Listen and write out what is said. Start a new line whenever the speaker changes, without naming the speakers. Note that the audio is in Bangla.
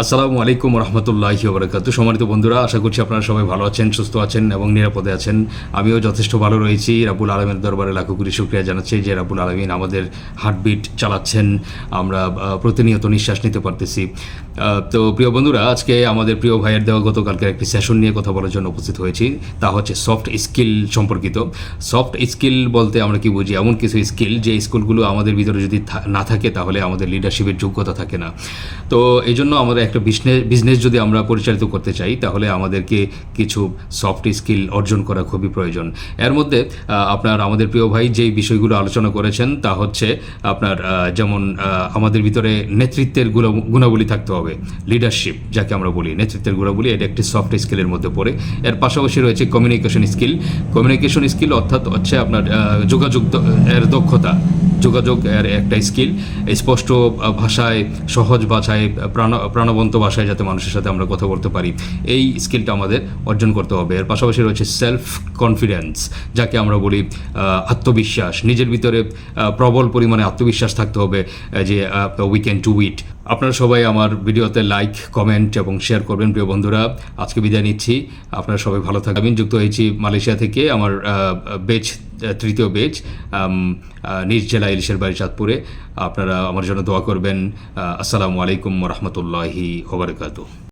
আসসালামু আলাইকুম রহমতুল্লাহি ওবরাকাতু। সম্মানিত বন্ধুরা, আশা করছি আপনারা সবাই ভালো আছেন, সুস্থ আছেন এবং নিরাপদে আছেন। আমিও যথেষ্ট ভালো রয়েছি। রাব্বুল আলমের দরবারে লাখো কোটি শুকরিয়া জানাচ্ছি যে রাব্বুল আলমিন আমাদের হার্টবিট চালাচ্ছেন, আমরা প্রতিনিয়ত নিঃশ্বাস নিতে পারতেছি। তো প্রিয় বন্ধুরা, আজকে আমাদের প্রিয় ভাইয়ের দেওয়া গতকালকের একটি সেশন নিয়ে কথা বলার জন্য উপস্থিত হয়েছি। তা হচ্ছে সফট স্কিল সম্পর্কিত। সফট স্কিল বলতে আমরা কি বুঝি? এমন কিছু স্কিল যে স্কিলগুলো আমাদের ভিতরে যদি না থাকে তাহলে আমাদের লিডারশিপের যোগ্যতা থাকে না। তো এই জন্য আমাদের একটা বিজনেস যদি আমরা পরিচালিত করতে চাই তাহলে আমাদেরকে কিছু সফট স্কিল অর্জন করা খুবই প্রয়োজন। এর মধ্যে আপনার আমাদের প্রিয় ভাই যেই বিষয়গুলো আলোচনা করেছেন তা হচ্ছে আপনার যেমন আমাদের ভিতরে নেতৃত্বের গুণাবলী থাকতে হবে। লিডারশিপ যাকে আমরা বলি, নেতৃত্বের গুণাবলী, এটা একটি সফট স্কিলের মধ্যে পড়ে। এর পাশাপাশি রয়েছে কমিউনিকেশন স্কিল। কমিউনিকেশন স্কিল অর্থাৎ হচ্ছে আপনার যোগাযোগ এর দক্ষতা, যোগাযোগ এর একটা স্কিল। স্পষ্ট ভাষায়, সহজ ভাষায়, প্রাণবন্ত ভাষায় যাতে মানুষের সাথে আমরা কথা বলতে পারি, এই স্কিলটা আমাদের অর্জন করতে হবে। এর পাশাপাশি রয়েছে সেলফ কনফিডেন্স, যাকে আমরা বলি আত্মবিশ্বাস। নিজের ভিতরে প্রবল পরিমাণে আত্মবিশ্বাস থাকতে হবে যে উই ক্যান ডু ইট। আপনারা সবাই আমার ভিডিওতে লাইক, কমেন্ট এবং শেয়ার করবেন। প্রিয় বন্ধুরা, আজকে বিদায় নিচ্ছি। আপনারা সবাই ভালো থাকবেন। আমি যুক্ত হয়েছি মালয়েশিয়া থেকে। আমার বেচ, তৃতীয় বেচ, নিজ জেলা ইলিশের বাড়ি চাঁদপুরে। আপনারা আমার জন্য দোয়া করবেন। আসসালামু আলাইকুম রহমতুল্লাহি ওবরাকাতুহু।